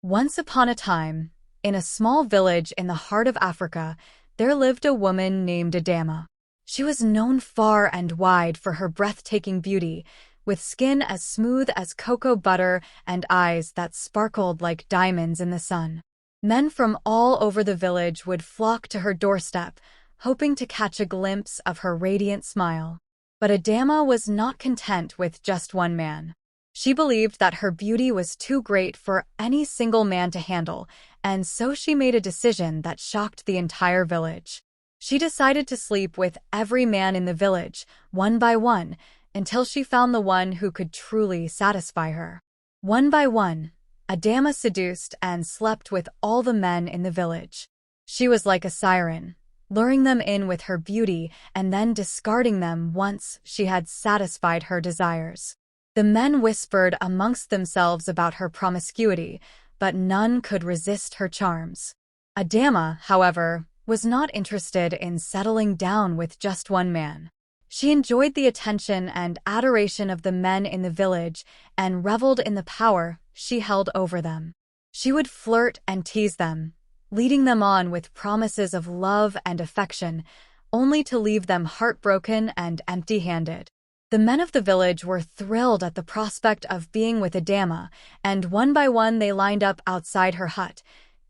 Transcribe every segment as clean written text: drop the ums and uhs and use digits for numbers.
Once upon a time, in a small village in the heart of Africa, there lived a woman named Adama. She was known far and wide for her breathtaking beauty, with skin as smooth as cocoa butter and eyes that sparkled like diamonds in the sun. Men from all over the village would flock to her doorstep, hoping to catch a glimpse of her radiant smile. But Adama was not content with just one man. She believed that her beauty was too great for any single man to handle, and so she made a decision that shocked the entire village. She decided to sleep with every man in the village, one by one, until she found the one who could truly satisfy her. One by one, Adama seduced and slept with all the men in the village. She was like a siren, luring them in with her beauty and then discarding them once she had satisfied her desires. The men whispered amongst themselves about her promiscuity, but none could resist her charms. Adama, however, was not interested in settling down with just one man. She enjoyed the attention and adoration of the men in the village and reveled in the power she held over them. She would flirt and tease them, leading them on with promises of love and affection, only to leave them heartbroken and empty-handed. The men of the village were thrilled at the prospect of being with Adama, and one by one they lined up outside her hut,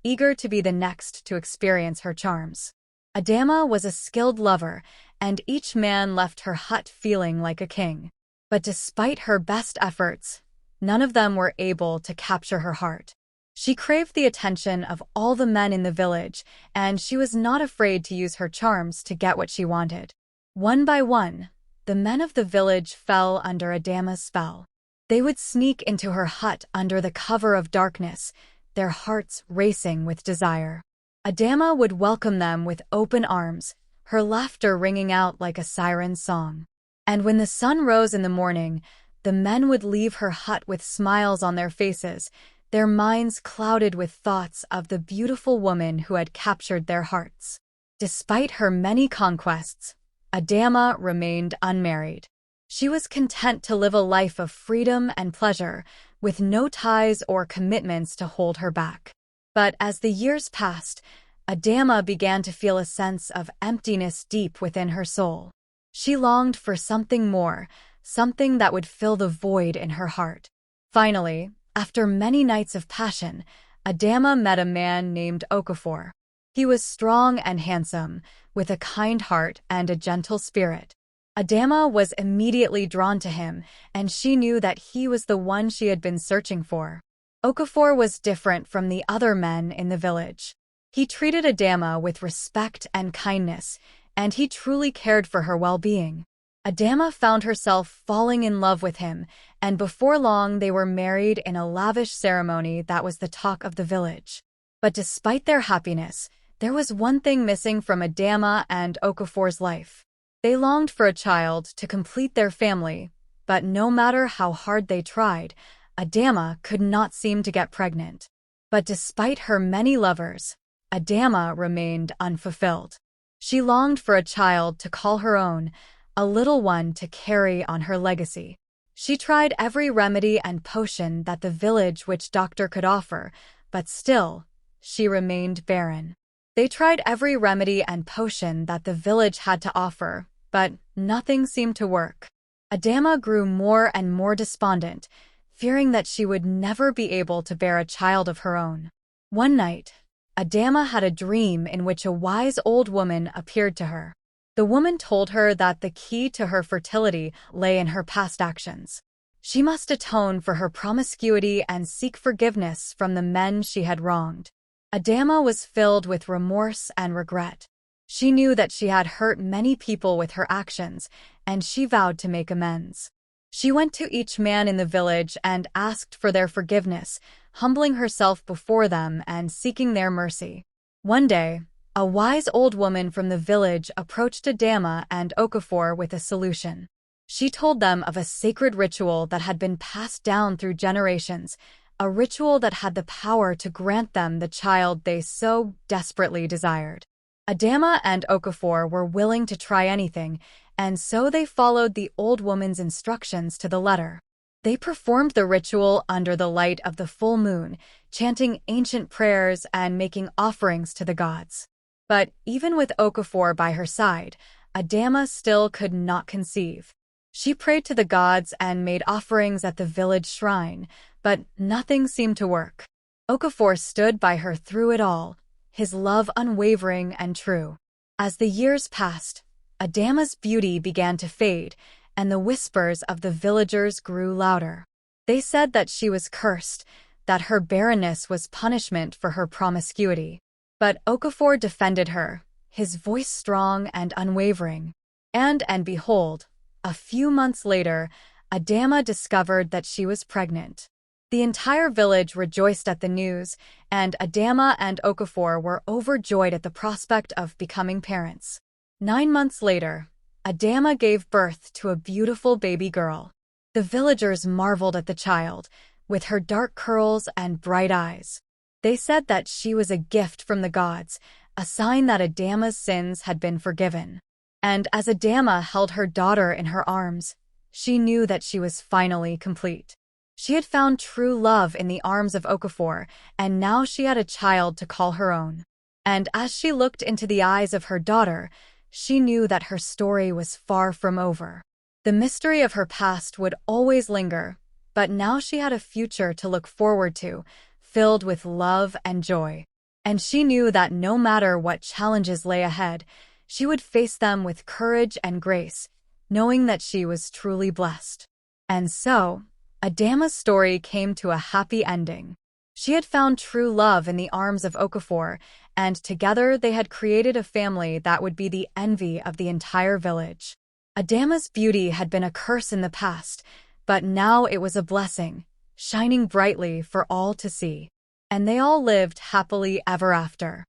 eager to be the next to experience her charms. Adama was a skilled lover, and each man left her hut feeling like a king. But despite her best efforts, none of them were able to capture her heart. She craved the attention of all the men in the village, and she was not afraid to use her charms to get what she wanted. One by one, the men of the village fell under Adama's spell. They would sneak into her hut under the cover of darkness, their hearts racing with desire. Adama would welcome them with open arms, her laughter ringing out like a siren's song. And when the sun rose in the morning, the men would leave her hut with smiles on their faces, their minds clouded with thoughts of the beautiful woman who had captured their hearts. Despite her many conquests, Adama remained unmarried. She was content to live a life of freedom and pleasure, with no ties or commitments to hold her back. But as the years passed, Adama began to feel a sense of emptiness deep within her soul. She longed for something more, something that would fill the void in her heart. Finally, after many nights of passion, Adama met a man named Okafor. He was strong and handsome, with a kind heart and a gentle spirit. Adama was immediately drawn to him, and she knew that he was the one she had been searching for. Okafor was different from the other men in the village. He treated Adama with respect and kindness, and he truly cared for her well-being. Adama found herself falling in love with him, and before long they were married in a lavish ceremony that was the talk of the village. But despite their happiness, there was one thing missing from Adama and Okafor's life. They longed for a child to complete their family, but no matter how hard they tried, Adama could not seem to get pregnant. But despite her many lovers, Adama remained unfulfilled. She longed for a child to call her own, a little one to carry on her legacy. She tried every remedy and potion that the village witch doctor could offer, but still, she remained barren. They tried every remedy and potion that the village had to offer, but nothing seemed to work. Adama grew more and more despondent, fearing that she would never be able to bear a child of her own. One night, Adama had a dream in which a wise old woman appeared to her. The woman told her that the key to her fertility lay in her past actions. She must atone for her promiscuity and seek forgiveness from the men she had wronged. Adama was filled with remorse and regret. She knew that she had hurt many people with her actions, and she vowed to make amends. She went to each man in the village and asked for their forgiveness, humbling herself before them and seeking their mercy. One day, a wise old woman from the village approached Adama and Okafor with a solution. She told them of a sacred ritual that had been passed down through generations, a ritual that had the power to grant them the child they so desperately desired. Adama and Okafor were willing to try anything, and so they followed the old woman's instructions to the letter. They performed the ritual under the light of the full moon, chanting ancient prayers and making offerings to the gods. But even with Okafor by her side, Adama still could not conceive. She prayed to the gods and made offerings at the village shrine, but nothing seemed to work. Okafor stood by her through it all, his love unwavering and true. As the years passed, Adama's beauty began to fade, and the whispers of the villagers grew louder. They said that she was cursed, that her barrenness was punishment for her promiscuity. But Okafor defended her, his voice strong and unwavering. And behold, a few months later, Adama discovered that she was pregnant. The entire village rejoiced at the news, and Adama and Okafor were overjoyed at the prospect of becoming parents. 9 months later, Adama gave birth to a beautiful baby girl. The villagers marveled at the child, with her dark curls and bright eyes. They said that she was a gift from the gods, a sign that Adama's sins had been forgiven. And as Adama held her daughter in her arms, she knew that she was finally complete. She had found true love in the arms of Okafor, and now she had a child to call her own. And as she looked into the eyes of her daughter, she knew that her story was far from over. The mystery of her past would always linger, but now she had a future to look forward to, filled with love and joy. And she knew that no matter what challenges lay ahead, she would face them with courage and grace, knowing that she was truly blessed. And so, Adama's story came to a happy ending. She had found true love in the arms of Okafor, and together they had created a family that would be the envy of the entire village. Adama's beauty had been a curse in the past, but now it was a blessing, shining brightly for all to see. And they all lived happily ever after.